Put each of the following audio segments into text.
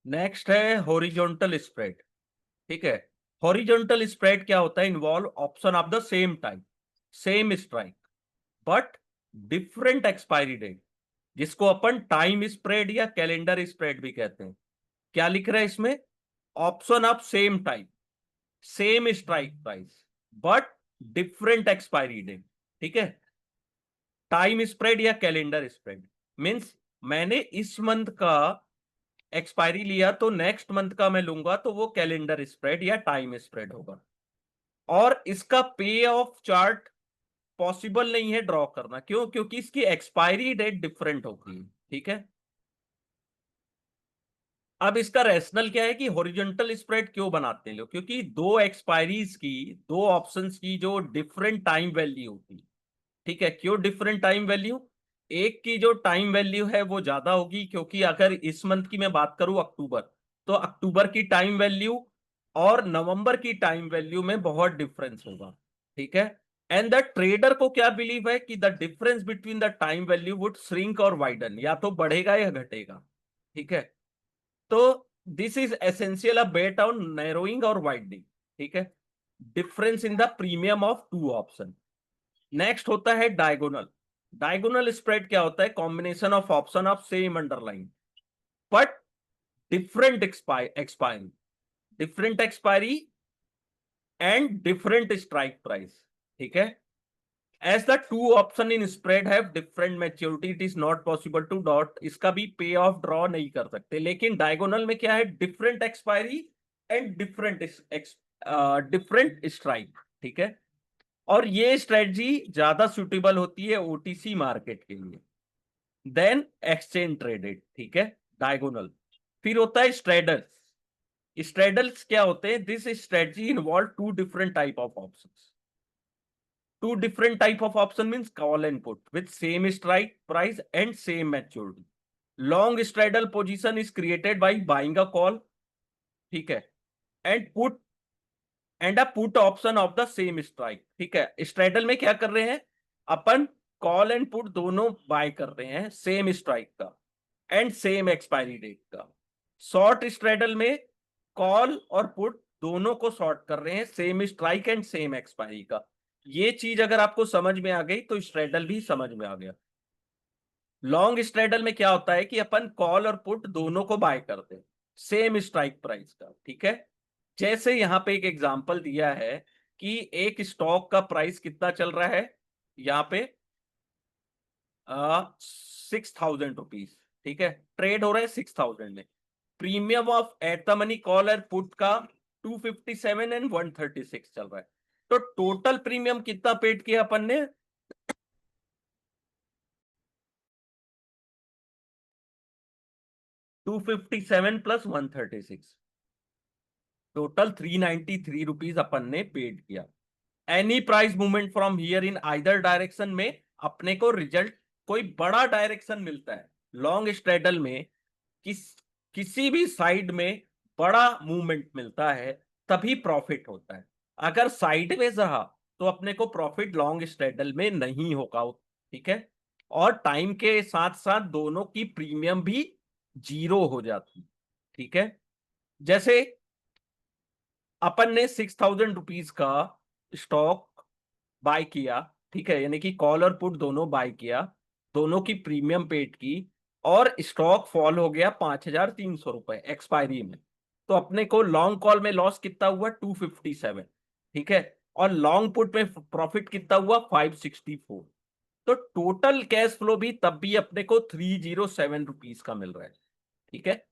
Next है horizontal spread. ठीक है, हॉरिजॉन्टल स्प्रेड क्या होता है? Involve option of the same type, same strike, but different expiry date, जिसको अपन टाइम स्प्रेड या कैलेंडर स्प्रेड भी कहते हैं। क्या लिख रहा है इसमें? Option of same type, same strike price, but different expiry date. ठीक है, टाइम स्प्रेड या कैलेंडर स्प्रेड मींस मैंने इस मंथ का एक्सपायरी लिया तो नेक्स्ट मंथ का मैं लूंगा तो वो कैलेंडर स्प्रेड या टाइम स्प्रेड होगा। और इसका पे ऑफ चार्ट पॉसिबल नहीं है ड्रॉ करना। क्यों? क्योंकि इसकी एक्सपायरी डेट डिफरेंट होगी। ठीक है, अब इसका रैशनल क्या है कि हॉरिजॉन्टल स्प्रेड क्यों बनाते हैं लोग? क्योंकि दो एक्सपायरीज की, दो ऑप्शंस की जो डिफरेंट टाइम वैल्यू होती। ठीक है, क्यों डिफरेंट टाइम वैल्यू? एक की जो टाइम वैल्यू है वो ज्यादा होगी, क्योंकि अगर इस मंथ की मैं बात करूं अक्टूबर, तो अक्टूबर की टाइम वैल्यू और नवंबर की टाइम वैल्यू में बहुत डिफरेंस होगा। ठीक है, एंड द ट्रेडर को क्या बिलीव है कि the difference between the time value would shrink और वाइडन, या तो बढ़ेगा या घटेगा। ठीक है, तो this is essential a bet on narrowing और वाइडनिंग। ठीक है, difference in the premium of two option. Next होता है डायगोनल। डायगोनल स्प्रेड क्या होता है? Combination of option of same underline but different expiry, different expiry and different strike price. ठीक है, as the two option in spread have different maturity it is not possible to dot, इसका भी पे of draw नहीं कर सकते। लेकिन diagonal में क्या है? Different expiry and different different strike. ठीक है, और ये स्ट्रेटजी ज्यादा सुटेबल होती है ओटीसी मार्केट के लिए देन एक्सचेंज ट्रेडेड। ठीक है, डायगोनल। फिर होता है स्ट्रेडल्स। स्ट्रेडल्स क्या होते हैं? This strategy involve two different type of options. Two different type of option means call and put with same strike price and same maturity. Long straddle position is created by buying a call. ठीक है, and put and a put option of the same strike. ठीक है, straddle में क्या कर रहे हैं अपन? कॉल एंड पुट दोनों बाय कर रहे हैं सेम स्ट्राइक का एंड सेम एक्सपायरी डेट का। शॉर्ट स्ट्रेडल में कॉल और पुट दोनों को शॉर्ट कर रहे हैं same strike and same expiry का। ये चीज अगर आपको समझ में आ गई तो स्ट्रेडल भी समझ में आ गया। लॉन्ग स्ट्रेडल में क्या होता है कि अपन कॉल और पुट दोनों को बाय करते हैं सेम स्ट्राइक प्राइस का। ठीक है, जैसे यहां पे एक एग्जांपल दिया है कि एक स्टॉक का प्राइस कितना चल रहा है यहां पे, 6,000 रुपीज। ठीक है, ट्रेड हो रहा है 6,000 में। Premium of at the money call और पुट का 257 एंड 136 चल रहा है। तो टोटल प्रीमियम कितना पेड किया अपन ने? 257 प्लस 136, टोटल 393 रुपीज अपन ने पेड किया। Any price movement from here in either direction में अपने को रिजल्ट कोई बड़ा डायरेक्शन मिलता है। लॉन्ग स्ट्रेडल में किस किसी भी साइड में बड़ा मूवमेंट मिलता है तभी प्रॉफिट होता है। अगर साइडवेज रहा तो अपने को प्रॉफिट लॉन्ग स्ट्रेडल में नहीं होगा। ठीक है, और टाइम के साथ साथ दोनों की प्रीमियम भी जीरो हो जाती। ठीक है, जैसे अपन ने 6,000 रुपीज का स्टॉक बाय किया। ठीक है, यानी कि कॉल और पुट दोनों बाय किया, दोनों की प्रीमियम पेड की, और स्टॉक फॉल हो गया 5,300 रुपए एक्सपायरी में। तो अपने को लॉन्ग कॉल में लॉस कितना हुआ? 257। ठीक है, और लॉन्ग पुट में प्रॉफिट कितना हुआ? 564। तो टोटल कैश फ्लो भी तब भी अपने को 307 रुपीज का मिल रहा है। ठीक है,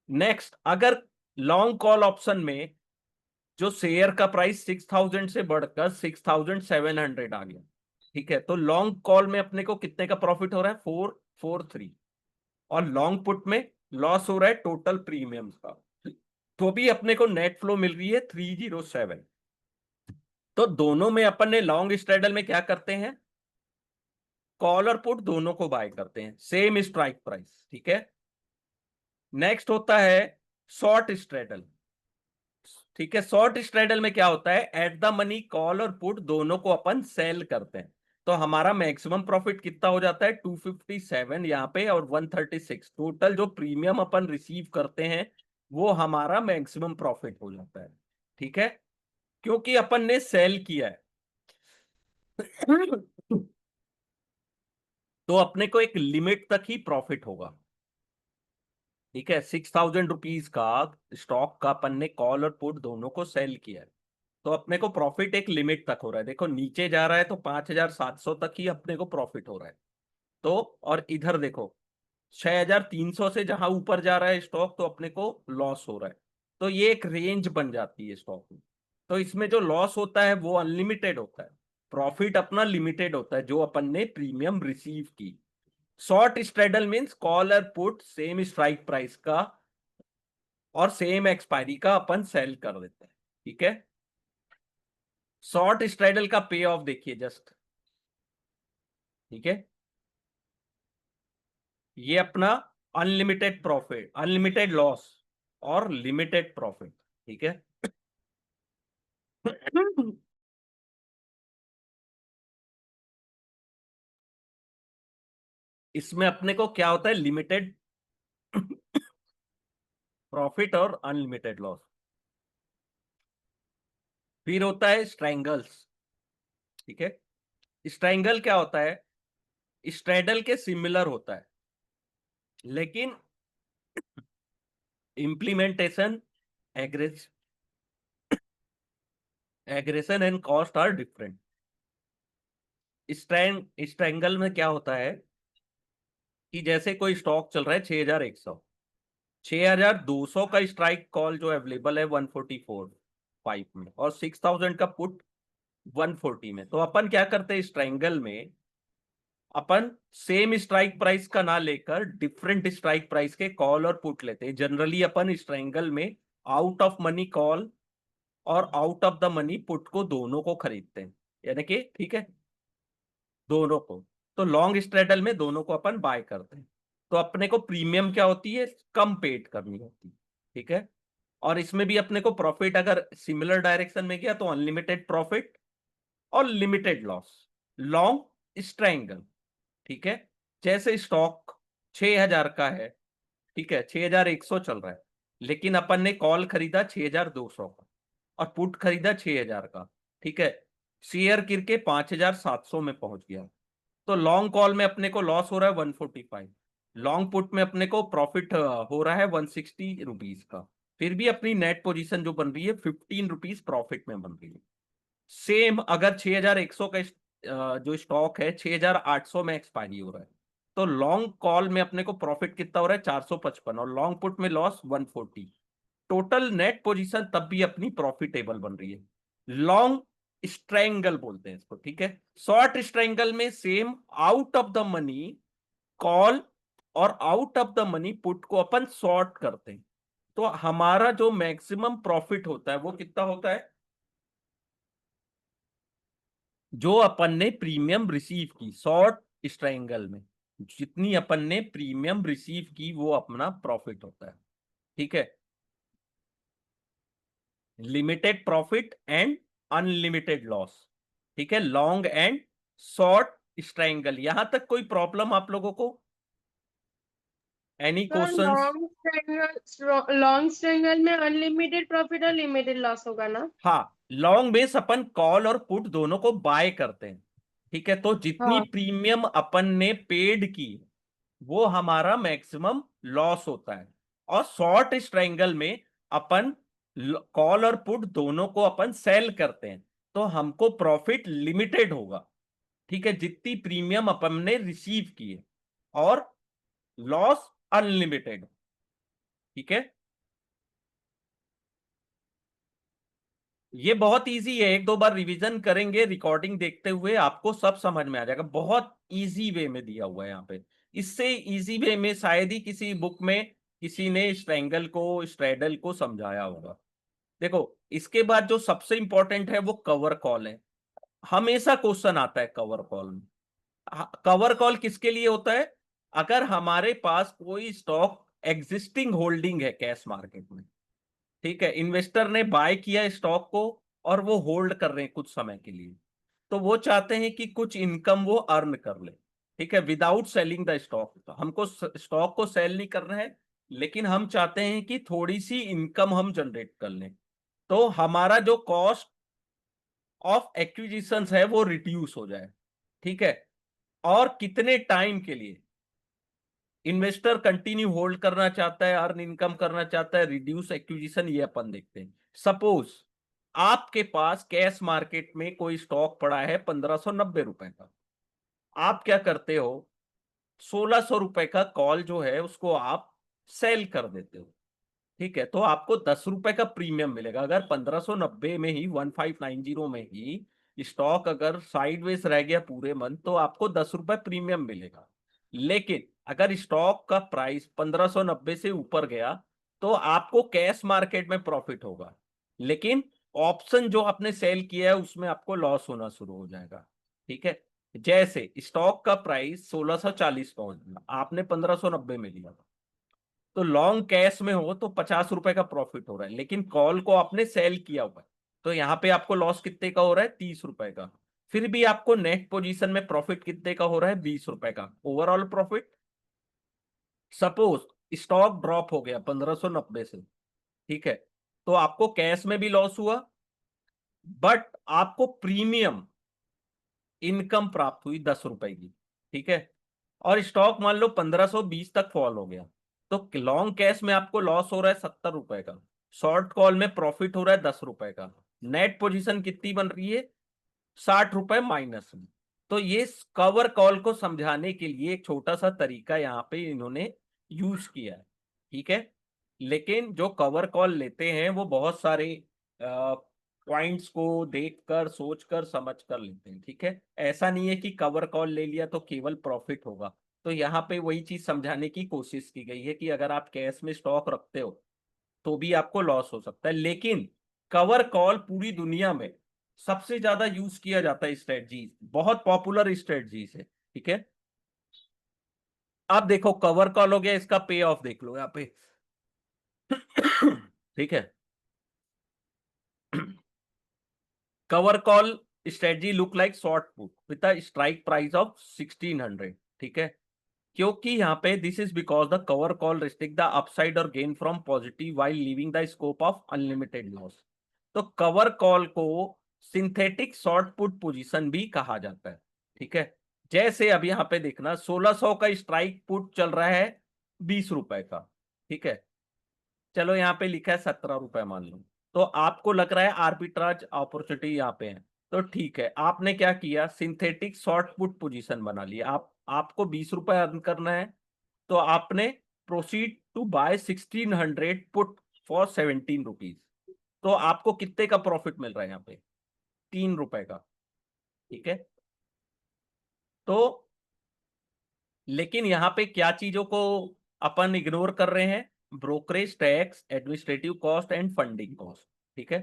नेक्स्ट, अगर लॉन्ग कॉल ऑप्शन में जो शेयर का प्राइस 6,000 से बढ़कर 6,700 आ गया। ठीक है, तो लॉन्ग कॉल में अपने को कितने का प्रॉफिट हो रहा है? 443। और लॉन्ग पुट में लॉस हो रहा है टोटल प्रीमियम का, तो भी अपने को नेट फ्लो मिल रही है 307। तो दोनों में अपन ने लॉन्ग स्ट्रेडल में क्या करते हैं? कॉल और पुट दोनों को बाय करते हैं सेम स्ट्राइक प्राइस। ठीक है, नेक्स्ट होता है शॉर्ट स्ट्रेडल। ठीक है, शॉर्ट स्ट्रेडल में क्या होता है? एट द मनी कॉल और पुट दोनों को अपन सेल करते हैं। तो हमारा मैक्सिमम प्रॉफिट कितना हो जाता है? 257 यहाँ पे और 136। टोटल जो प्रीमियम अपन रिसीव करते हैं वो हमारा मैक्सिमम प्रॉफिट हो जाता है। ठीक है, क्योंकि अपन ने सेल किया है। तो अपने को एक लिमिट तक ही प्रॉफिट होगा। ठीक है, 6,000 रुपीज का स्टॉक का अपन ने कॉल और पुट दोनों को सेल किया है, तो अपने को प्रॉफिट एक लिमिट तक हो रहा है। देखो नीचे जा रहा है तो 5,700 तक ही अपने को प्रॉफिट हो रहा है। तो और इधर देखो 6,300 से जहां ऊपर जा रहा है स्टॉक तो अपने को लॉस हो रहा है। तो ये एक रेंज बन जाती है स्टॉक में। तो इसमें जो लॉस होता है वो अनलिमिटेड होता है, प्रॉफिट अपना लिमिटेड होता है जो अपन ने प्रीमियम रिसीव की। शॉर्ट स्ट्रेडल मीन्स कॉल और पुट सेम स्ट्राइक प्राइस का और सेम एक्सपायरी का अपन सेल कर देते हैं। ठीक है, शॉर्ट स्ट्रेडल का पे ऑफ देखिए जस्ट। ठीक है, ये अपना अनलिमिटेड प्रॉफिट, अनलिमिटेड लॉस और लिमिटेड प्रॉफिट। ठीक है। इसमें अपने को क्या होता है, लिमिटेड प्रॉफिट और अनलिमिटेड लॉस। फिर होता है स्ट्रैंगल्स। ठीक है, स्ट्रैंगल क्या होता है, स्ट्रेडल के सिमिलर होता है, लेकिन implementation, egress aggression and cost are different. Strangle में क्या होता है कि जैसे कोई स्टॉक चल रहा है 6,100, 6,200 का स्ट्राइक कॉल जो अवेलेबल है 144 5 में, और 6,000 का पुट 140 में। तो अपन क्या करते हैं स्ट्रैंगल में, अपन सेम स्ट्राइक प्राइस का ना लेकर डिफरेंट स्ट्राइक प्राइस के कॉल और पुट लेते हैं। जनरली अपन स्ट्रैंगल में आउट ऑफ मनी कॉल और out of the money put को दोनों को खरीदते हैं, यानी कि ठीक है दोनों को। तो लॉन्ग स्ट्रेडल में दोनों को अपन बाय करते हैं। तो अपने को प्रीमियम क्या होती है, कम पेड करनी होती है। ठीक है, और इसमें भी अपने को प्रॉफिट अगर सिमिलर डायरेक्शन में गया तो अनलिमिटेड प्रॉफिट और लिमिटेड लॉस, लॉन्ग स्ट्रैंगल। ठीक है, जैसे स्टॉक 6,000 का है, ठीक है 6,100 चल रहा है, लेकिन अपन ने कॉल खरीदा 6,200 का और पुट खरीदा 6,000 का। ठीक है, शेयर गिर के 5,700 में पहुंच गया। तो लॉन्ग कॉल में अपने को लॉस हो रहा है 145, लॉन्ग पुट में अपने को प्रॉफिट हो रहा है 160 रुपीज का। फिर भी अपनी नेट पोजीशन जो बन रही है 15 रुपीज प्रॉफिट में बन रही है। सेम अगर 6,100 का जो स्टॉक है 6,800 में एक्सपायरी हो रहा है, तो लॉन्ग कॉल में अपने को प्रॉफिट कितना हो रहा है 455, और लॉन्ग पुट में लॉस 140। टोटल नेट पोजीशन तब भी अपनी प्रॉफिटेबल बन रही है। लॉन्ग स्ट्रैंगल बोलते हैं इसको। ठीक है, शॉर्ट स्ट्रैंगल में same out of the money call और out of the money put को अपन शॉर्ट करते हैं। तो हमारा जो मैक्सिमम प्रॉफिट होता है वो कितना होता है, जो अपन ने प्रीमियम रिसीव की शॉर्ट स्ट्रैंगल में, जितनी अपन ने प्रीमियम रिसीव की वो अपना प्रॉफिट होता है। ठीक है, limited profit and unlimited loss. ठीक है, लॉन्ग एंड शॉर्ट स्ट्रैंगल। यहां तक कोई प्रॉब्लम आप लोगों को, एनी तो क्वेश्चंस? लॉन्ग स्ट्रैंगल में अनलिमिटेड प्रॉफिट और लिमिटेड लॉस होगा ना? हाँ, लॉन्ग बेस अपन कॉल और पुट दोनों को बाय करते हैं। ठीक है, तो जितनी हाँ। प्रीमियम अपन ने पेड की वो हमारा मैक्सिमम लॉस होता है। और शॉर्ट स्ट्रैंगल में अपन कॉल और पुट दोनों को अपन सेल करते हैं, तो हमको प्रॉफिट लिमिटेड होगा। ठीक है, जितनी प्रीमियम अपन ने रिसीव की है, और लॉस अनलिमिटेड। ठीक है, ये बहुत इजी है, एक दो बार रिवीजन करेंगे रिकॉर्डिंग देखते हुए आपको सब समझ में आ जाएगा। बहुत इजी वे में दिया हुआ है यहाँ पे। इससे इजी वे में शायद ही किसी बुक में किसी ने स्ट्रैंगल को स्ट्रेडल को समझाया होगा। देखो, इसके बाद जो सबसे इंपॉर्टेंट है वो कवर कॉल है। हमेशा क्वेश्चन आता है कवर कॉल में। कवर कॉल किसके लिए होता है, अगर हमारे पास कोई स्टॉक एग्जिस्टिंग होल्डिंग है कैश मार्केट में। ठीक है, इन्वेस्टर ने बाय किया स्टॉक को और वो होल्ड कर रहे हैं कुछ समय के लिए, तो वो चाहते हैं कि कुछ इनकम वो अर्न कर ले। ठीक है, विदाउट सेलिंग द स्टॉक। तो हमको स्टॉक को सेल नहीं करना है, लेकिन हम चाहते हैं कि थोड़ी सी इनकम हम जनरेट कर लें, तो हमारा जो कॉस्ट ऑफ एक्विजिशन है वो रिड्यूस हो जाए। ठीक है, और कितने टाइम के लिए इन्वेस्टर कंटिन्यू होल्ड करना चाहता है, अर्न इनकम करना चाहता है, रिड्यूस एक्विजिशन, ये अपन देखते हैं। सपोज आपके पास कैश मार्केट में कोई स्टॉक पड़ा है 1590 रुपए का, आप क्या करते हो, 1600 रुपए का कॉल जो है उसको आप सेल कर देते हो। ठीक है, तो आपको 10 रुपए का प्रीमियम मिलेगा। अगर 1590 में ही, 1590 में ही स्टॉक अगर साइडवेज रह गया पूरे मंथ, तो आपको 10 रुपए प्रीमियम मिलेगा। लेकिन अगर स्टॉक का प्राइस 1590 से ऊपर गया, तो आपको कैश मार्केट में प्रॉफिट होगा, लेकिन ऑप्शन जो आपने सेल किया है उसमें आपको लॉस होना शुरू हो जाएगा। ठीक है, जैसे स्टॉक का प्राइस 1640 पहुंच गया, आपने 1590 में लिया, तो लॉन्ग कैश में हो तो 50 रुपए का प्रॉफिट हो रहा है, लेकिन कॉल को आपने सेल किया हुआ है, तो यहां पे आपको लॉस कितने का हो रहा है, 30 रुपए का। फिर भी आपको नेट पोजीशन में प्रॉफिट कितने का हो रहा है, 20 रुपए का overall profit. Suppose stock drop हो गया 1590 से, ठीक है, तो आपको कैश में भी लॉस हुआ, बट आपको प्रीमियम इनकम प्राप्त हुई 10 रुपए की। ठीक है, और स्टॉक मान लो 1520 तक फॉल हो गया, तो लॉन्ग कैश में आपको लॉस हो रहा है 70 रुपए का, शॉर्ट कॉल में प्रॉफिट हो रहा है 10 रुपए का, नेट पोजीशन कितनी बन रही है, 60 रुपए माइनस में। तो ये कवर कॉल को समझाने के लिए एक छोटा सा तरीका यहाँ पे इन्होंने यूज किया है। ठीक है, लेकिन जो कवर कॉल लेते हैं वो बहुत सारे पॉइंट्स को देखकर सोचकर समझ कर लेते हैं। ठीक है, ऐसा नहीं है कि कवर कॉल ले लिया तो केवल प्रॉफिट होगा। तो यहाँ पे वही चीज समझाने की कोशिश की गई है कि अगर आप कैश में स्टॉक रखते हो तो भी आपको लॉस हो सकता है, लेकिन कवर कॉल पूरी दुनिया में सबसे ज्यादा यूज किया जाता है स्ट्रेटजी, बहुत पॉपुलर स्ट्रेटजीज है। ठीक है, अब देखो कवर कॉल हो गया, इसका पे ऑफ देख लो यहाँ पे। ठीक है, cover call strategy look like short put with a strike price of 1600। ठीक है, क्योंकि यहाँ पे this is because the cover call restrict the upside और gain from positive while leaving the scope of unlimited loss. तो cover call को synthetic short put position भी कहा जाता है। ठीक है, जैसे अब यहाँ पे देखना 1600 का स्ट्राइक पुट चल रहा है 20 रुपए का। ठीक है, चलो यहाँ पे लिखा है 17 रुपए मान लो, तो आपको लग रहा है आर्बिट्राज अपॉर्चुनिटी यहाँ पे है, तो ठीक है, आपने क्या किया, सिंथेटिक शॉर्ट पुट पोजीशन बना लिया। आपको 20 रुपए अर्न करना है, तो आपने proceed to buy 1600 put for 17 rupees. तो आपको कितने का प्रॉफिट मिल रहा है यहाँ पे, 3 रुपए का। ठीक है, तो लेकिन यहाँ पे क्या चीजों को अपन इग्नोर कर रहे हैं, brokerage tax, administrative cost and funding cost. ठीक है,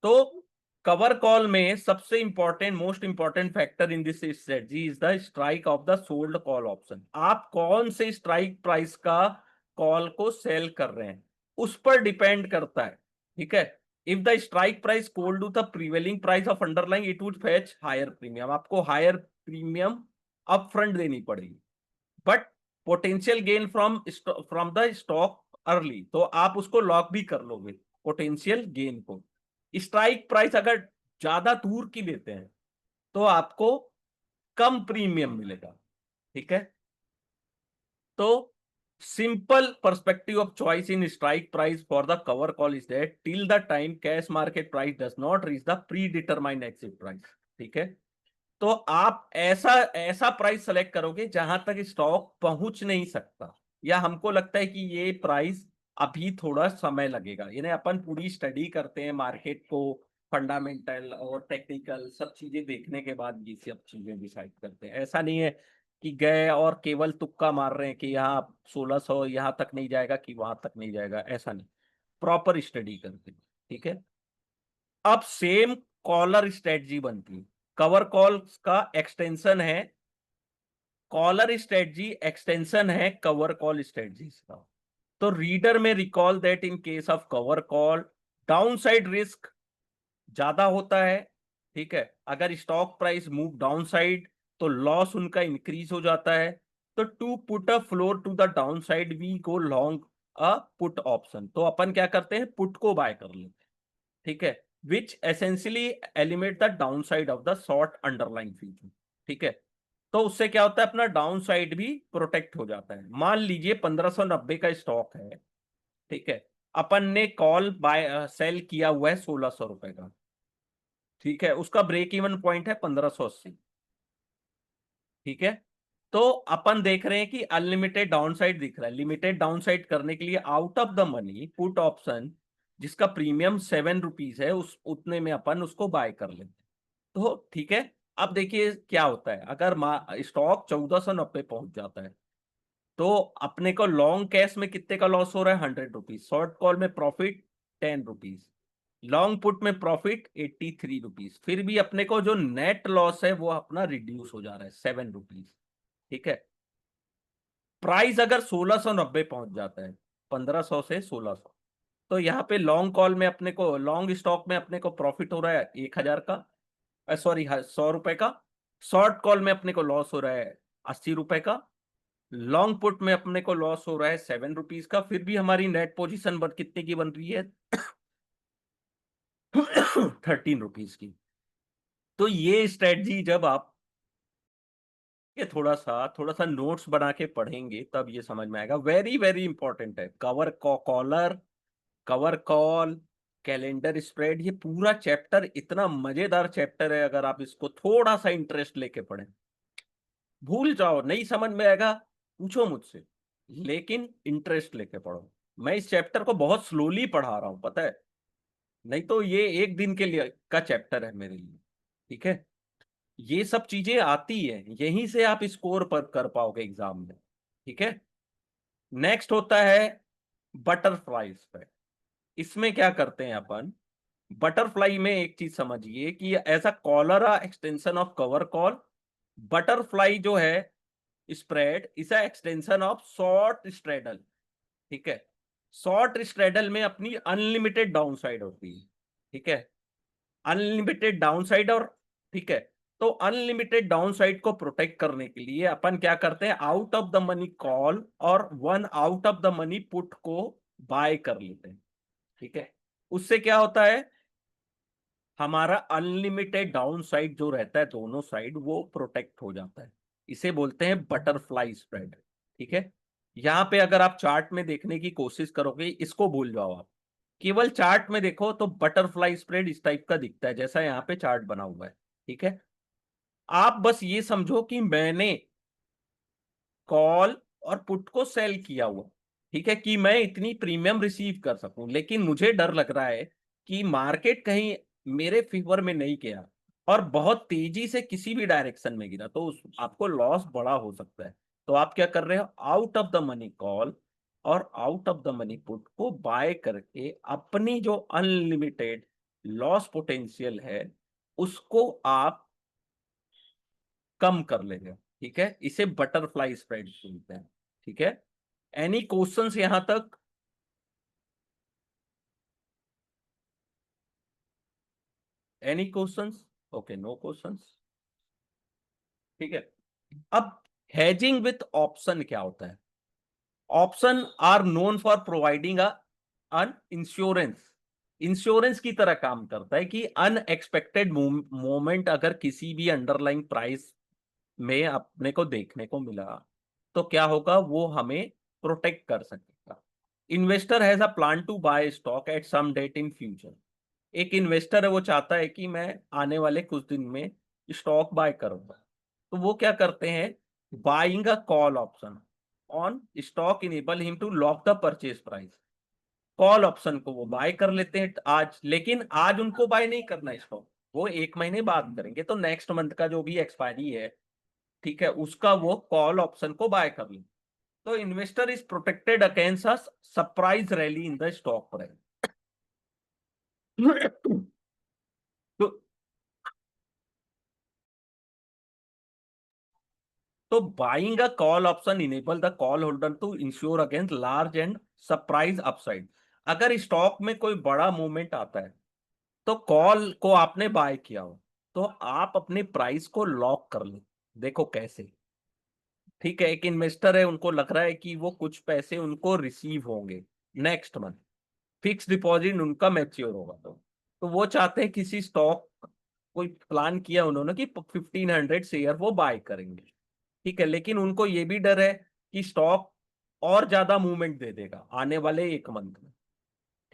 तो कवर कॉल में सबसे important, most important factor in this strategy is the strike off the sold call option. आप कौन से स्ट्राइक प्राइस का कॉल को सेल कर रहे हैं उस पर डिपेंड करता है। ठीक है, if the strike price close to the prevailing price of underlying, it would fetch higher premium, आपको हायर प्रीमियम अपफ्रंट देनी पड़ेगी, but potential gain from the stock early, तो आप उसको लॉक भी कर लोगे पोटेंशियल गेन को। स्ट्राइक प्राइस अगर ज्यादा दूर की लेते हैं तो आपको कम प्रीमियम मिलेगा। ठीक है, तो simple perspective of choice in strike price for the cover call is that till the time cash market price does not reach the pre determined exit price. ठीक है, तो आप ऐसा ऐसा प्राइस सेलेक्ट करोगे जहां तक स्टॉक पहुंच नहीं सकता, या हमको लगता है कि ये प्राइस अभी थोड़ा समय लगेगा, यानी अपन पूरी स्टडी करते हैं मार्केट को, फंडामेंटल और टेक्निकल सब चीजें देखने के बाद ये सब चीजें डिसाइड करते हैं। ऐसा नहीं है कि गए और केवल तुक्का मार रहे हैं कि यहाँ 1600 यहाँ तक नहीं जाएगा कि वहां तक नहीं जाएगा, ऐसा नहीं, प्रॉपर स्टडी करते हैं। ठीक है, अब सेम कॉलर स्ट्रेटजी बनती है, कवर कॉल का एक्सटेंशन है, कॉलर स्ट्रेटजी एक्सटेंशन है कवर कॉल स्ट्रेटजी का। तो रीडर में recall that in case of cover call downside risk ज्यादा होता है। ठीक है, अगर स्टॉक प्राइस मूव डाउनसाइड तो लॉस उनका इंक्रीज हो जाता है। तो to put a floor to the downside we go long a put option, तो अपन क्या करते हैं, पुट को बाय कर लेते हैं, ठीक है, which essentially eliminate the down side of the short underline future, ठीक है। तो उससे क्या होता है, अपना डाउन साइड भी प्रोटेक्ट हो जाता है। मान लीजिए 1590 का स्टॉक है, ठीक है, अपन ने कॉल बाय सेल किया हुआ है 1600 रुपए का, ठीक है, उसका ब्रेक इवन पॉइंट है 1580, ठीक है। तो अपन देख रहे हैं कि अनलिमिटेड डाउनसाइड दिख रहा है, लिमिटेड डाउनसाइड करने के लिए out of the money put option जिसका प्रीमियम 7 रुपीज है, उस उतने में अपन उसको बाय कर लेते हैं। तो ठीक है, अब देखिए क्या होता है, अगर स्टॉक 1490 पहुंच जाता है, तो अपने को लॉन्ग कैश में कितने का लॉस हो रहा है, 100 रुपीज, शॉर्ट कॉल में प्रॉफिट 10 रुपीज, लॉन्ग पुट में प्रॉफिट 83 रुपीज, फिर भी अपने को जो नेट लॉस है वो अपना रिड्यूस हो जा रहा है 7 रुपीज, ठीक है। प्राइस अगर 1690 पहुंच जाता है, 1500 से 1600, तो यहाँ पे लॉन्ग कॉल में अपने को, लॉन्ग स्टॉक में अपने को प्रॉफिट हो रहा है 1000 का, सॉरी 100 रुपए का, शॉर्ट कॉल में अपने को लॉस हो रहा है 80 रुपए का, लॉन्ग पुट में अपने को लॉस हो रहा है 7 रुपीज का, फिर भी हमारी नेट पोजीशन कितने की बन रही है 13 रुपीज की। तो ये स्ट्रेटजी जब आप ये थोड़ा सा नोट्स बना के पढ़ेंगे तब ये समझ में आएगा, वेरी वेरी इंपॉर्टेंट है। Collar, cover call, calendar spread, ये पूरा चैप्टर इतना मजेदार चैप्टर है, अगर आप इसको थोड़ा सा इंटरेस्ट लेके पढ़ें, भूल जाओ नहीं समझ में आएगा पूछो मुझसे, लेकिन इंटरेस्ट लेके पढ़ो। मैं इस चैप्टर को बहुत स्लोली पढ़ा रहा हूं, पता है, नहीं तो ये एक दिन के लिए का चैप्टर है मेरे लिए, ठीक है। ये सब चीजें आती है, यहीं से आप स्कोर पर कर पाओगे एग्जाम में, ठीक है। नेक्स्ट होता है बटरफ्लाई स्प्रेड। इसमें क्या करते हैं अपन, बटरफ्लाई में एक चीज समझिए कि as a collar extension of cover call, butterfly जो है spread is a extension of short straddle, ठीक है। शॉर्ट स्ट्रेडल में अपनी अनलिमिटेड डाउन साइड होती है, ठीक है, अनलिमिटेड डाउनसाइड, और ठीक है, तो अनलिमिटेड डाउनसाइड को प्रोटेक्ट करने के लिए अपन क्या करते हैं, out of the money call और one out of the money put को बाय कर लेते हैं, ठीक है। उससे क्या होता है, हमारा अनलिमिटेड डाउन साइड जो रहता है दोनों साइड वो प्रोटेक्ट हो जाता है, इसे बोलते हैं बटरफ्लाई स्प्रेड, ठीक है। यहां पे अगर आप चार्ट में देखने की कोशिश करोगे, इसको भूल जाओ आप, केवल चार्ट में देखो तो बटरफ्लाई स्प्रेड इस टाइप का दिखता है जैसा यहाँ पे चार्ट बना हुआ है, ठीक है। आप बस ये समझो कि मैंने कॉल और पुट को सेल किया हुआ, ठीक है, कि मैं इतनी प्रीमियम रिसीव कर सकूं, लेकिन मुझे डर लग रहा है कि मार्केट कहीं मेरे फेवर में नहीं गया और बहुत तेजी से किसी भी डायरेक्शन में गिरा, तो आपको लॉस बड़ा हो सकता है। तो आप क्या कर रहे हो, out of the money call और out of the money put को बाय करके अपनी जो अनलिमिटेड लॉस पोटेंशियल है उसको आप कम कर लेंगे, ठीक है। इसे बटरफ्लाई स्प्रेड बोलते हैं, ठीक है। एनी क्वेश्चंस यहां तक, any questions, okay no questions, ठीक है। अब हेजिंग विथ ऑप्शन क्या होता है, option are known for providing an insurance, insurance की तरह काम करता है कि अनएक्सपेक्टेड मोमेंट अगर किसी भी अंडरलाइंग प्राइस में अपने को देखने को मिला, तो क्या होगा, वो हमें प्रोटेक्ट कर सकेगा। Investor has a plan to buy stock at some date in future, एक इन्वेस्टर है वो चाहता है कि मैं आने वाले कुछ दिन में स्टॉक बाय करूंगा, तो वो क्या करते हैं, buying a call option on stock enable him to lock the purchase price, call option को वो बाय कर लेते हैं आज, लेकिन आज उनको बाय नहीं करना स्टॉक, वो एक महीने बाद करेंगे, तो नेक्स्ट मंथ का जो भी एक्सपायरी है, ठीक है, उसका वो कॉल ऑप्शन को बाय कर ले। तो investor is protected against a surprise rally in the stock price. तो तो buying a call option enable the call holder to insure against large and surprise upside, अगर स्टॉक में कोई बड़ा मूवमेंट आता है तो कॉल को आपने बाय किया हो, तो आप अपने प्राइस को लॉक कर ले। देखो कैसे, ठीक है, एक इन्वेस्टर है, उनको लग रहा है कि वो कुछ पैसे उनको रिसीव होंगे नेक्स्ट मंथ, फिक्स डिपॉजिट उनका मैच्योर होगा, तो वो चाहते हैं किसी स्टॉक, कोई प्लान किया उन्होंने कि 1500 शेयर वो बाय करेंगे। ठीक है, लेकिन उनको ये भी डर है कि स्टॉक और ज्यादा मूवमेंट दे देगा आने वाले एक मंथ में।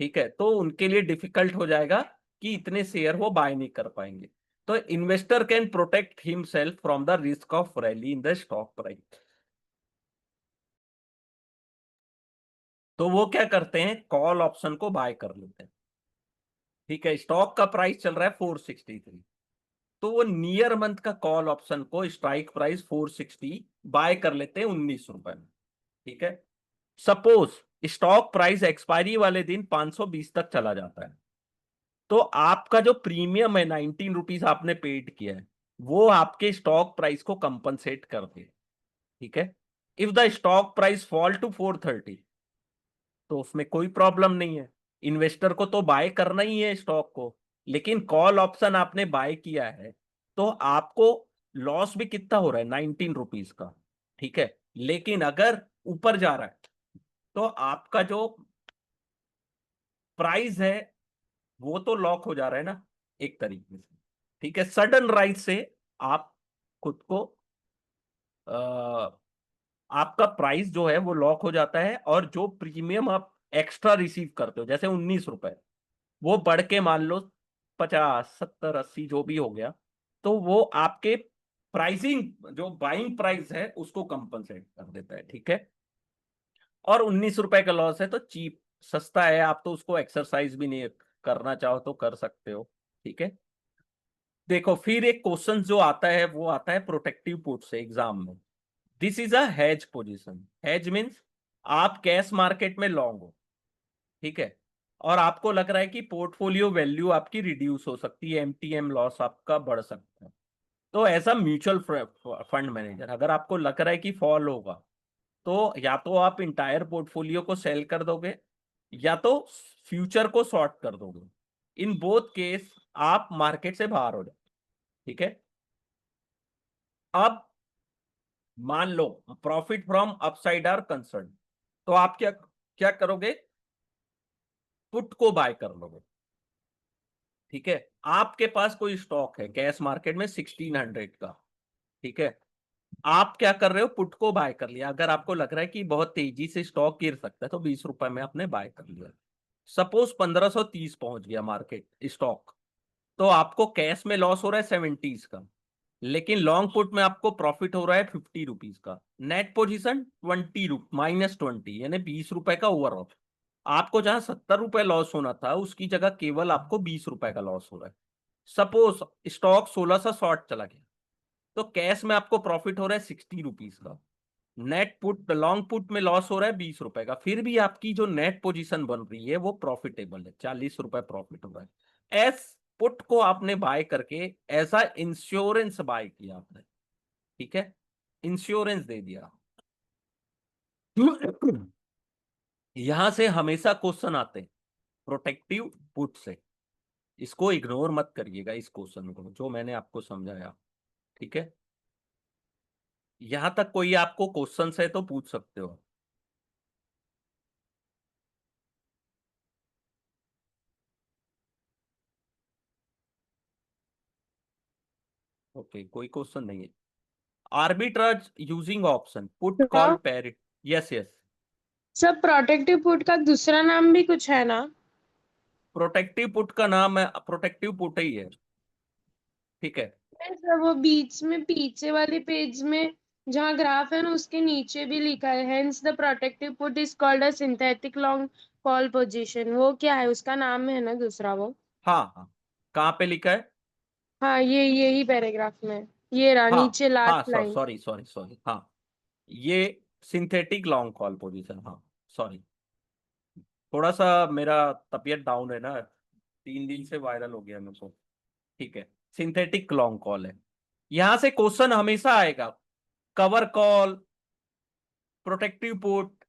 ठीक है, तो उनके लिए डिफिकल्ट हो जाएगा कि इतने शेयर वो बाय नहीं कर पाएंगे। तो investor can protect himself from the risk of rally in the stock price. तो वो क्या करते हैं, कॉल ऑप्शन को बाय कर लेते हैं। ठीक है, स्टॉक का प्राइस चल रहा है 463, तो वो नियर मंथ का कॉल ऑप्शन को स्ट्राइक प्राइस 460 बाय कर लेते हैं 19 रुपए में। ठीक है, सपोज स्टॉक प्राइस एक्सपायरी वाले दिन 520 तक चला जाता है, तो आपका जो प्रीमियम है 19 रुपीज आपने पेड किया है, वो आपके स्टॉक प्राइस को कंपनसेट कर दे। ठीक है, if the stock price fall to 430, तो उसमें कोई प्रॉब्लम नहीं है, इन्वेस्टर को तो बाय करना ही है स्टॉक को, लेकिन कॉल ऑप्शन आपने बाय किया है, तो आपको लॉस भी कितना हो रहा है, 19 रुपीज का। ठीक है, लेकिन अगर ऊपर जा रहा है तो आपका जो प्राइस है वो तो लॉक हो जा रहा है ना एक तरीके से। ठीक है, सडन राइज से आप खुद को आपका प्राइस जो है वो लॉक हो जाता है, और जो प्रीमियम आप एक्स्ट्रा रिसीव करते हो जैसे 19 रुपए, वो बढ़ के मान लो 50 70 80 जो भी हो गया, तो वो आपके प्राइसिंग जो बाइंग प्राइस है उसको कंपनसेट कर देता है। ठीक है, और 19 रुपए का लॉस है तो चीप, सस्ता है, आप तो उसको एक्सरसाइज भी नहीं करना चाहो तो कर सकते हो। ठीक है, देखो फिर एक क्वेश्चन जो आता है वो आता है प्रोटेक्टिव पुट से एग्जाम में। This is a hedge position. Hedge means आप कैश मार्केट में लॉन्ग हो। ठीक है, और आपको लग रहा है कि पोर्टफोलियो वैल्यू आपकी रिड्यूस हो सकती है, एमटीएम लॉस आपका बढ़ सकता है। तो as a mutual fund manager अगर आपको लग रहा है कि फॉल होगा, तो या तो आप इंटायर पोर्टफोलियो को सेल कर दोगे, या तो फ्यूचर को शॉर्ट कर दोगे। इन बोथ केस आप मार्केट से बाहर हो जाए। ठीक है, अब मान लो profit from upside are concern, तो आप क्या क्या करोगे, पुट को बाय कर लोगे। ठीक है, आपके पास कोई स्टॉक है कैश मार्केट में 1600 का। ठीक है, आप क्या कर रहे हो, पुट को बाय कर लिया, अगर आपको लग रहा है कि बहुत तेजी से स्टॉक गिर सकता है तो 20 रुपए में आपने बाय कर लिया। सपोज 1530 पहुंच गया मार्केट स्टॉक, तो आपको कैश में लॉस हो रहा है 70 का, लेकिन लॉन्ग पुट में आपको प्रॉफिट हो रहा है 50 रुपीज का। नेट पोजीशन 20 - 20 यानी 20 रुपए का ओवरऑल। आपको जहां 70 रुपए लॉस होना था उसकी जगह केवल आपको 20 रुपए का लॉस हो रहा है। सपोज स्टॉक 1600 शॉर्ट चला गया, तो कैश में आपको प्रॉफिट हो रहा है 60 रुपीज का। नेट पुट लॉन्ग पुट में लॉस हो रहा है 20 रुपए का, फिर भी आपकी जो नेट पोजीशन बन रही है वो प्रॉफिटेबल है, 40 रुपए प्रॉफिट हो रहा है। एस पुट को आपने बाय करके ऐसा इंश्योरेंस बाय किया आपने। ठीक है, इंश्योरेंस दे दिया। यहां से हमेशा क्वेश्चन आते हैं प्रोटेक्टिव पुट से, इसको इग्नोर मत करिएगा इस क्वेश्चन को जो मैंने आपको समझाया। ठीक है, यहां तक कोई आपको क्वेश्चन है तो पूछ सकते हो। ओके, कोई क्वेश्चन नहीं है। Arbitrage using option put call हाँ पैरिट। यस यस, सब प्रोटेक्टिव पुट का दूसरा नाम भी कुछ है ना? प्रोटेक्टिव पुट का नाम है, प्रोटेक्टिव पुट ही है। ठीक है, ऐसा वो बीच में पीछे वाले पेज में जहाँ ग्राफ है ना उसके नीचे भी लिखा है hence the protective put is called a synthetic long call position. वो क्या है, उसका नाम है ना दूसरा वो? हाँ हाँ, कहाँ पे लिखा है? हाँ ये यही पैराग्राफ में, ये रहा हाँ नीचे हाँ, last line. Sorry sorry sorry, हाँ, ये सिंथेटिक लॉन्ग कॉल पोजीशन, हाँ सॉरी, थोड़ा सा मेरा तबीयत डाउन है ना, 3 दिन से वायरल हो गया मेरे को। ठीक है, सिंथेटिक लॉन्ग कॉल है। यहां से क्वेश्चन हमेशा आएगा, cover call, protective put,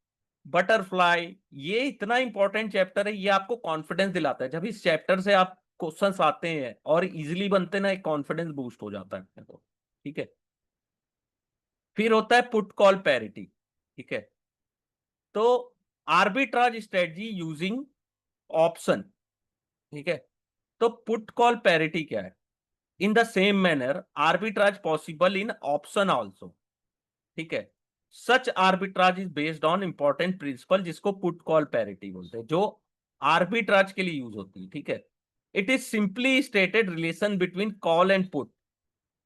butterfly. ये इतना इंपॉर्टेंट चैप्टर है, ये आपको कॉन्फिडेंस दिलाता है, जब इस चैप्टर से आप क्वेश्चंस आते हैं और इजीली बनते हैं ना, एक कॉन्फिडेंस बूस्ट हो जाता है अपने को। ठीक है, फिर होता है पुट कॉल पैरिटी, ठीक है। तो आर्बिट्राज स्ट्रेटजी यूजिंग ऑप्शन, ठीक है। तो पुट कॉल पैरिटी क्या है? In the same manner arbitrage possible in option also, ठीक है। Such arbitrage is based on important principle, जिसको पुट कॉल पैरिटी बोलते हैं, जो आर्बिट्राज के लिए यूज होती है, ठीक है। It is simply stated relation between call and put,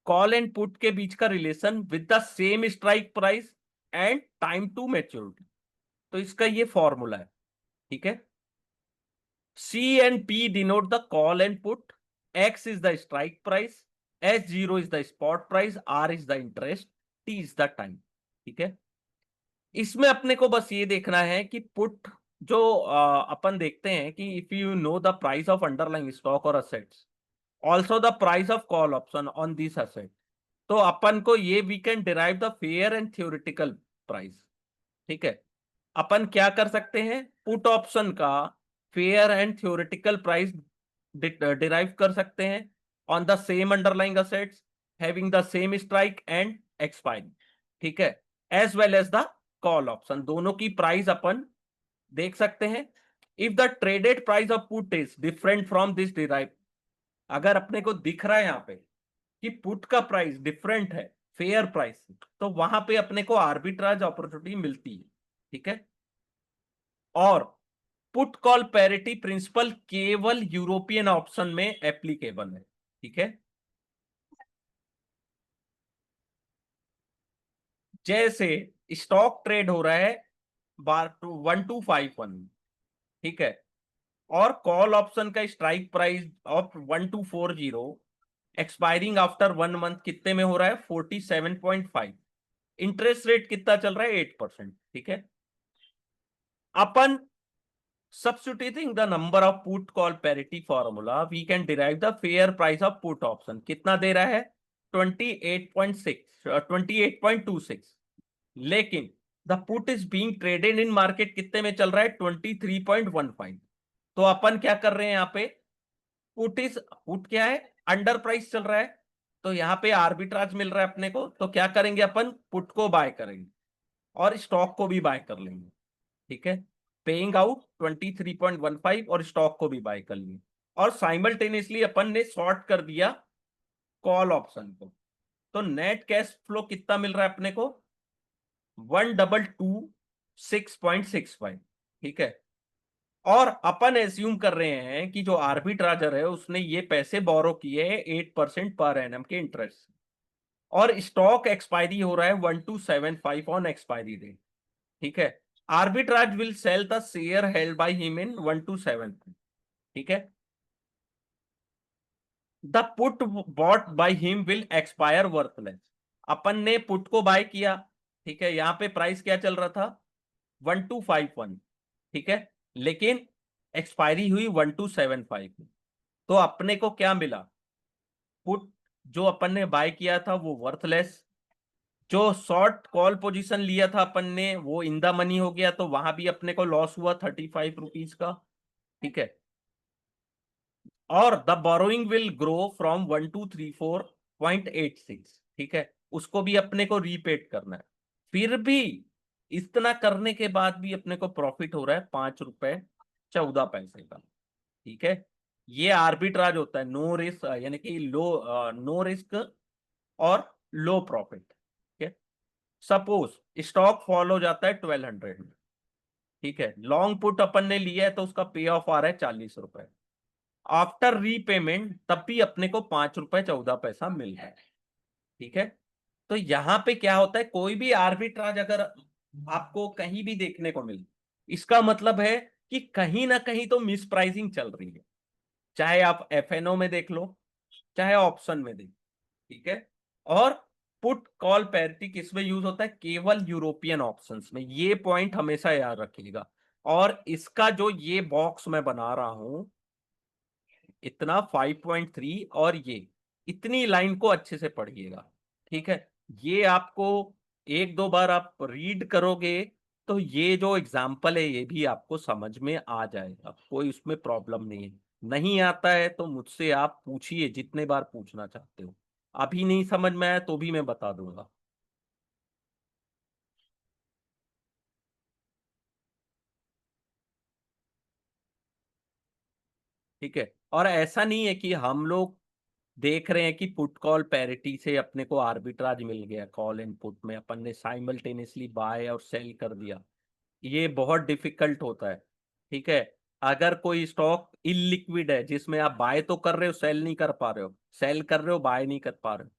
call and put के बीच का relation with the same strike price and time to maturity. तो इसका ये फॉर्मूला है, ठीक है। C and P denote the call and put. X is the strike price. S0 is the spot price. R is the interest. T is the time. ठीक है। इसमें अपने को बस ये देखना है कि पुट जो अपन देखते हैं कि if you know the price of underlying stock और assets, also the price of call option on this asset, तो अपन को ये we can derive the fair and theoretical price, ठीक है। अपन क्या कर सकते हैं? पुट ऑप्शन का fair and theoretical price derive कर सकते हैं on the same underlying assets having the same strike and expiry, ठीक है। As well as the call option, दोनों की प्राइस अपन देख सकते हैं। If the traded price of put is different from this derive, अगर अपने को दिख रहा है यहाँ पे कि पुट का प्राइस डिफरेंट है फेयर प्राइस से, तो वहां पे अपने को आर्बिट्राज अपॉर्चुनिटी मिलती है, ठीक है। और पुट कॉल पैरिटी प्रिंसिपल केवल यूरोपियन ऑप्शन में एप्लीकेबल है, ठीक है। जैसे स्टॉक ट्रेड हो रहा है बार 1251, ठीक है, और कॉल ऑप्शन का strike price of 1240 expiring after 1 month कितने में हो रहा है? 47.5। इंटरेस्ट रेट कितना चल रहा है? 8%, ठीक है। अपन substituting the number of put call parity formula, we can derive the fair price of put option. कितना दे रहा है? 28.6 28.26। लेकिन the put is being traded in market कितने में चल रहा है? 23.15। तो अपन क्या कर रहे हैं यहाँ पे? पुट क्या है? अंडर प्राइस चल रहा है, तो यहाँ पे आर्बिट्राज मिल रहा है अपने को, तो क्या करेंगे अपन? पुट को बाय करेंगे और स्टॉक को भी बाय कर लेंगे, ठीक है। पेइंग आउट 23.15 और स्टॉक को भी बाय कर लिए, और साइमल्टेनियसली अपन ने शॉर्ट कर दिया कॉल ऑप्शन को। तो नेट कैश फ्लो कितना मिल रहा है अपने को? 1226.65, ठीक है। और अपन एज्यूम कर रहे हैं कि जो आर्बिट्राजर है उसने ये पैसे बोरो किए हैं 8% पर एनम के इंटरेस्ट, और स्टॉक एक्सपायरी हो रहा है 1275 ऑन एक्सपायरी डेट, ठीक है। Arbitrage will sell the share held by him in 1275, ठीक है। The put bought by him will expire worthless. अपन ने पुट को बाय किया, ठीक है, यहां पे प्राइस क्या चल रहा था? 1251, ठीक है, लेकिन एक्सपायरी हुई 1275। तो अपने को क्या मिला? पुट जो अपन ने बाय किया था वो वर्थलेस, जो शॉर्ट कॉल पोजीशन लिया था अपन ने वो इन द मनी हो गया, तो वहां भी अपने को लॉस हुआ 35 रुपीज का, ठीक है। और the borrowing will grow from 1234.86, ठीक है, उसको भी अपने को रीपेड करना है। फिर भी इतना करने के बाद भी अपने को प्रॉफिट हो रहा है 5 रुपए 14 पैसे का, ठीक है। ये आर्बिट्राज होता है, नो रिस्क, यानी कि नो रिस्क और लो प्रॉफिट, ठीक है। सपोज स्टॉक फॉल हो जाता है 1200 में, ठीक है, लॉन्ग पुट अपन ने लिया है तो उसका पे ऑफ आ रहा है 40 रुपए। आफ्टर रीपेमेंट तब भी अपने को 5 रुपए 14 पैसा मिल रहा है, ठीक है। तो यहां पे क्या होता है? कोई भी आर्बिट्राज अगर आपको कहीं भी देखने को मिले, इसका मतलब है कि कहीं ना कहीं तो मिस प्राइसिंग चल रही है, चाहे आप एफएनओ में देख लो, चाहे ऑप्शन में देख, ठीक है। और पुट कॉल पैरिटी किस में यूज होता है? केवल यूरोपियन ऑप्शंस में, ये पॉइंट हमेशा याद रखिएगा। और इसका जो ये बॉक्स मैं बना रहा हूं इतना 5.3, और ये इतनी लाइन को अच्छे से पढ़िएगा, ठीक है। ये आपको एक दो बार आप रीड करोगे तो ये जो एग्जाम्पल है ये भी आपको समझ में आ जाएगा, कोई उसमें प्रॉब्लम नहीं है। नहीं आता है तो मुझसे आप पूछिए जितने बार पूछना चाहते हो, अभी नहीं समझ में आया तो भी मैं बता दूंगा। ठीक है, और ऐसा नहीं है कि हम लोग देख रहे हैं कि पुट कॉल पैरिटी से अपने को आर्बिट्राज मिल गया, कॉल एंड पुट में अपन ने साइमल्टेनियसली बाय और सेल कर दिया, ये बहुत डिफिकल्ट होता है। ठीक है, अगर कोई स्टॉक इलिक्विड है जिसमें आप बाय तो कर रहे हो, सेल नहीं कर पा रहे हो, सेल कर रहे हो बाय नहीं कर पा रहे हो,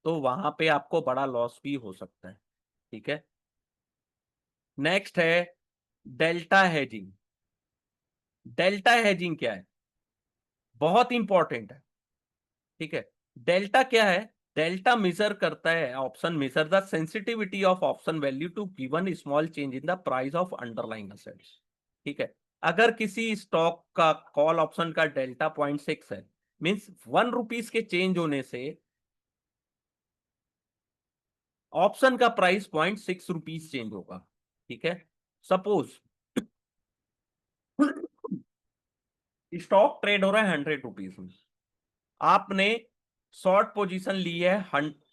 तो वहां पे आपको बड़ा लॉस भी हो सकता है। ठीक है, नेक्स्ट है डेल्टा हेजिंग। डेल्टा हेजिंग क्या है, बहुत इंपॉर्टेंट है। ठीक है, डेल्टा क्या है, डेल्टा मेजर करता है, option measure the sensitivity of option value to given small change in the price of underlying assets. ठीक है, अगर किसी स्टॉक का कॉल ऑप्शन का डेल्टा 0.6 है, मींस 1 रुपीज के चेंज होने से ऑप्शन का प्राइस 0.6 रुपीज चेंज होगा। ठीक है, सपोज स्टॉक ट्रेड हो रहा है 100 रुपीज में, आपने शॉर्ट पोजीशन ली है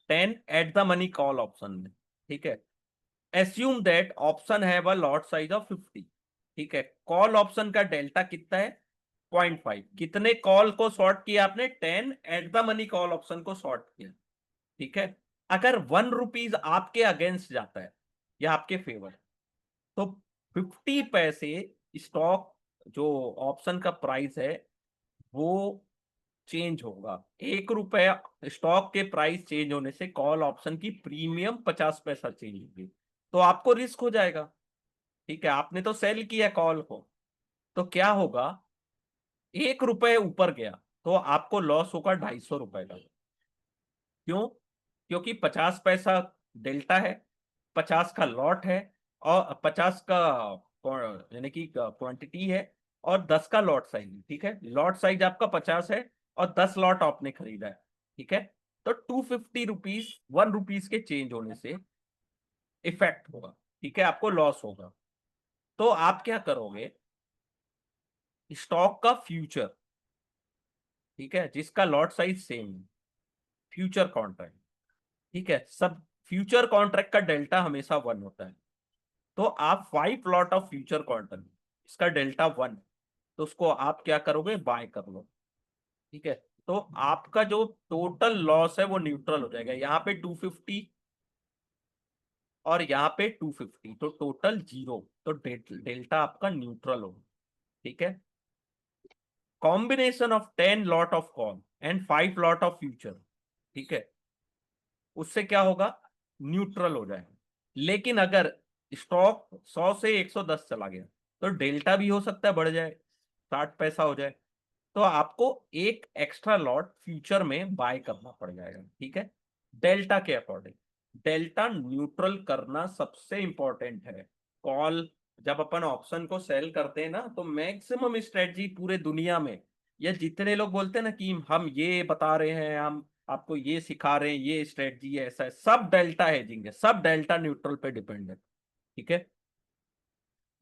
10 at the money call option में। ठीक है, एस्यूम दैट ऑप्शन है वह लॉट साइज ऑफ 50। ठीक है, कॉल ऑप्शन का डेल्टा कितना है, 0.5। कितने कॉल को शॉर्ट किया आपने, 10 at the money call option को शॉर्ट किया। ठीक है, अगर 1 रुपीज आपके अगेंस्ट जाता है या आपके फेवर, तो 50 पैसे स्टॉक जो ऑप्शन का प्राइस है वो चेंज होगा। 1 रुपया स्टॉक के प्राइस चेंज होने से कॉल ऑप्शन की प्रीमियम 50 पैसा चेंज होगी, तो आपको रिस्क हो जाएगा। ठीक है, आपने तो सेल किया कॉल को, तो क्या होगा, 1 रुपये ऊपर गया तो आपको लॉस होगा 250 रुपए का। क्यों, क्योंकि 50 पैसा डेल्टा है, 50 का लॉट है, और 50 का यानी कि क्वांटिटी है, और 10 का लॉट साइज। ठीक है, लॉट साइज आपका 50 है और 10 लॉट आपने खरीदा है। ठीक है, तो 250 रुपीज 1 रुपीज के चेंज होने से इफेक्ट होगा। ठीक है, आपको लॉस होगा, तो आप क्या करोगे, स्टॉक का फ्यूचर, ठीक है, जिसका लॉट साइज सेम है, फ्यूचर कॉन्ट्रैक्ट। ठीक है, सब फ्यूचर कॉन्ट्रैक्ट का डेल्टा हमेशा 1 होता है, तो आप 5 लॉट ऑफ फ्यूचर कॉन्ट्रैक्ट, इसका डेल्टा 1, तो उसको आप क्या करोगे, बाय कर लो। ठीक है, तो आपका जो टोटल लॉस है वो न्यूट्रल हो जाएगा, यहाँ पे 250 और यहाँ पे 250, तो टोटल 0, तो डेल्टा आपका न्यूट्रल होगा। ठीक है, combination of 10 lot of call and 5 lot of future, ठीक है, उससे क्या होगा, न्यूट्रल हो जाएगा। लेकिन अगर स्टॉक 100 से 110 चला गया, तो डेल्टा भी हो सकता है बढ़ जाए, 60 पैसा हो जाए, तो आपको एक एक्स्ट्रा लॉट फ्यूचर में बाय करना पड़ जाएगा। ठीक है, डेल्टा के अकॉर्डिंग डेल्टा न्यूट्रल करना सबसे इंपॉर्टेंट है। कॉल जब अपन ऑप्शन को सेल करते हैं ना, तो मैक्सिमम स्ट्रेटजी पूरे दुनिया में, या जितने लोग बोलते हैं ना कि हम ये बता रहे हैं, हम आपको ये सिखा रहे हैं, ये स्ट्रेटजी है, ऐसा है, सब डेल्टा हेजिंग है, सब डेल्टा न्यूट्रल पे डिपेंड है। ठीक है,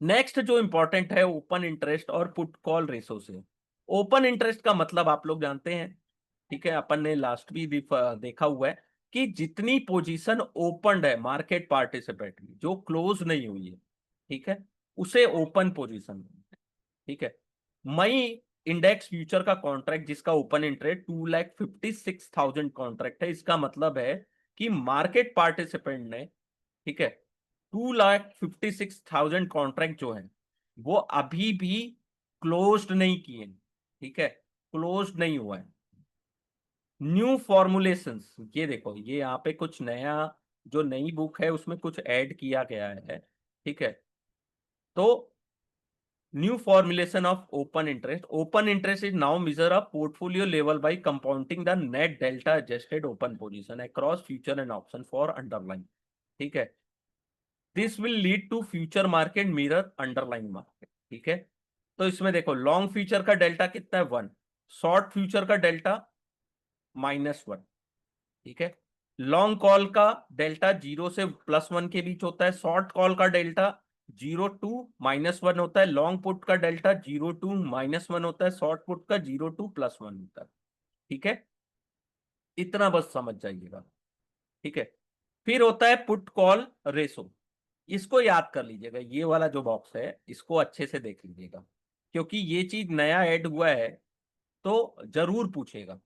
नेक्स्ट जो इंपॉर्टेंट है, ओपन इंटरेस्ट और पुट कॉल रेशो से। ओपन इंटरेस्ट का मतलब आप लोग जानते हैं, ठीक है, अपन ने लास्ट भी देखा हुआ है कि जितनी पोजीशन ओपन है मार्केट पार्टिसिपेंट की, जो क्लोज नहीं हुई है, ठीक है, उसे ओपन पोजीशन। ठीक है, मई इंडेक्स फ्यूचर का कॉन्ट्रैक्ट जिसका ओपन इंटरेस्ट 2,56,000 कॉन्ट्रैक्ट है, इसका मतलब है कि मार्केट पार्टिसिपेंट ने, ठीक है, 2,56,000 कॉन्ट्रैक्ट जो है वो अभी भी क्लोज्ड नहीं किए। ठीक है, क्लोज्ड नहीं हुआ है। न्यू फॉर्मुलेशंस, ये देखो, ये यहाँ पे कुछ नया, जो नई बुक है उसमें कुछ ऐड किया गया है। ठीक है, तो new formulation of open interest, open interest is now measure a portfolio level by compounding the net delta adjusted open position across future and option for underline. ठीक है, this will lead to future market mirror underline market. ठीक है, तो इसमें देखो, long future का delta कितना है, 1, शॉर्ट फ्यूचर का डेल्टा -1। ठीक है, लॉन्ग कॉल का डेल्टा 0 से +1 के बीच होता है, शॉर्ट कॉल का डेल्टा 0 to -1 होता है, लॉन्ग पुट का डेल्टा 0 to -1 होता है, शॉर्ट पुट का 0 to +1 होता है। ठीक है, इतना बस समझ जाइएगा। ठीक है, फिर होता है पुट कॉल रेशो, इसको याद कर लीजिएगा, ये वाला जो बॉक्स है इसको अच्छे से देख लीजिएगा, क्योंकि ये चीज नया ऐड हुआ है। तो जरूर पूछेगा।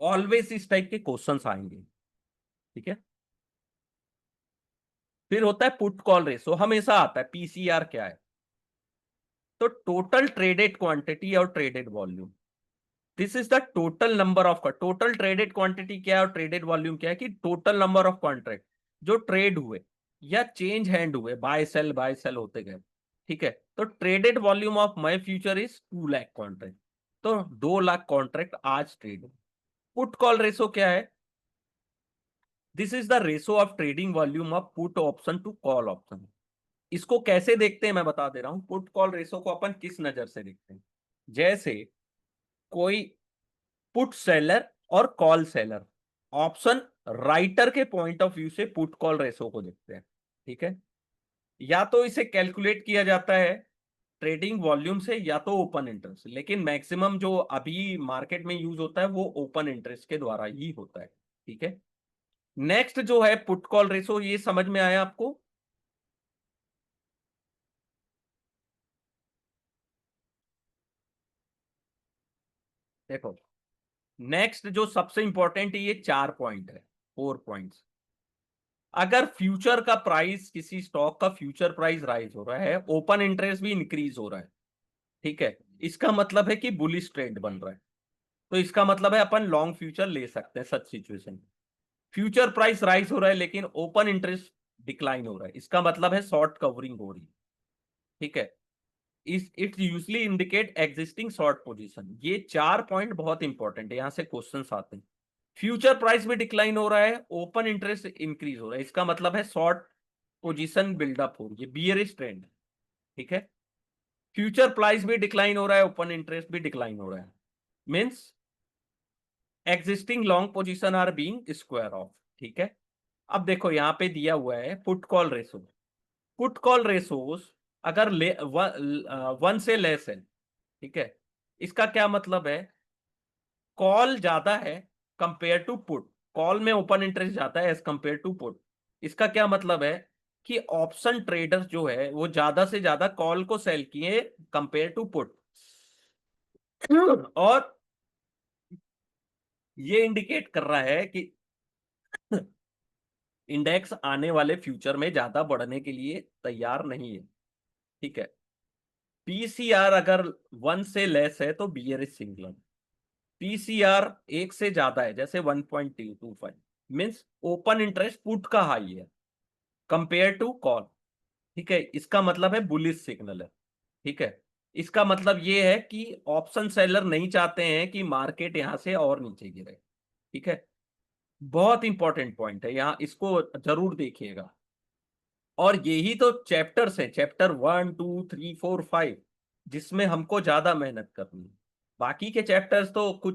ऑलवेज इस टाइप के क्वेश्चंस आएंगे। ठीक है। फिर होता है पुट कॉल रेशो, हमेशा आता है। पीसीआर क्या है? तो टोटल ट्रेडेड क्वांटिटी और traded volume. This is the total number of, total traded quantity क्या है और ट्रेडेड वॉल्यूम क्या है? कि टोटल नंबर ऑफ कॉन्ट्रैक्ट जो ट्रेड हुए या चेंज हैंड हुए, बाय सेल होते गए। ठीक है। तो traded volume of my future is 2 lakh contract. तो 2 लाख कॉन्ट्रैक्ट आज ट्रेड। पुट कॉल रेशो क्या है? This is the ratio of trading volume of put option to call option. इसको कैसे देखते हैं मैं बता दे रहा हूं। पुट कॉल रेशो को अपन किस नजर से देखते हैं? जैसे कोई पुट सेलर और कॉल सेलर, ऑप्शन राइटर के पॉइंट ऑफ व्यू से पुट कॉल रेशो को देखते हैं। ठीक है। या तो इसे कैलकुलेट किया जाता है ट्रेडिंग वॉल्यूम से या तो ओपन इंटरेस्ट, लेकिन मैक्सिमम जो अभी मार्केट में यूज होता है वो ओपन इंटरेस्ट के द्वारा ही होता है। ठीक है। नेक्स्ट जो है पुट कॉल रेशो, ये समझ में आया आपको? देखो, नेक्स्ट जो सबसे इंपॉर्टेंट है, ये 4 पॉइंट है, 4 पॉइंट्स। अगर फ्यूचर का प्राइस, किसी स्टॉक का फ्यूचर प्राइस राइज हो रहा है, ओपन इंटरेस्ट भी इंक्रीज हो रहा है, ठीक है, इसका मतलब है कि बुलिश ट्रेंड बन रहा है। तो इसका मतलब है अपन लॉन्ग फ्यूचर ले सकते हैं such situation. Future price rise हो रहा है लेकिन ओपन इंटरेस्ट डिक्लाइन हो रहा है, इसका मतलब है शॉर्ट कवरिंग हो रही है। ठीक है। इस it's usually indicate existing short position. ये 4 पॉइंट बहुत इंपॉर्टेंट है, यहां से क्वेश्चंस आते हैं। फ्यूचर प्राइस भी डिक्लाइन हो रहा है, ओपन इंटरेस्ट इंक्रीज हो रहा है, इसका मतलब है शॉर्ट पोजीशन बिल्डअप हो रही है, बियरिश ट्रेंड। ठीक है। फ्यूचर प्राइस भी डिक्लाइन हो रहा है, ओपन इंटरेस्ट भी डिक्लाइन हो रहा है, means existing long position are being square off. ठीक है। अब देखो यहां पे दिया हुआ है put call ratio. Put call ratios अगर 1 से लेस है, ठीक है, इसका क्या मतलब है? कॉल ज्यादा है कंपेयर टू पुट, कॉल में ओपन इंटरेस्ट जाता है एज कंपेयर टू पुट। इसका क्या मतलब है? कि ऑप्शन ट्रेडर्स जो है वो ज्यादा से ज्यादा कॉल को सेल किए कंपेयर टू पुट। और ये इंडिकेट कर रहा है कि इंडेक्स आने वाले फ्यूचर में ज्यादा बढ़ने के लिए तैयार नहीं है। ठीक है। पीसीआर अगर 1 से लेस है तो बियरिश सिग्नल। पीसीआर 1 से ज्यादा है जैसे 1.25, मीन्स ओपन इंटरेस्ट पुट का हाई है कंपेयर टू कॉल। ठीक है। इसका मतलब है बुलिश सिग्नल है। ठीक है। इसका मतलब ये है कि ऑप्शन सेलर नहीं चाहते हैं कि मार्केट यहां से और नीचे गिरे। ठीक है। बहुत इंपॉर्टेंट पॉइंट है यहाँ, इसको जरूर देखिएगा। और यही तो चैप्टर्स है, चैप्टर 1, 2, 3, 4, 5, जिसमें हमको ज्यादा मेहनत करनी है। बाकी के चैप्टर्स तो कुछ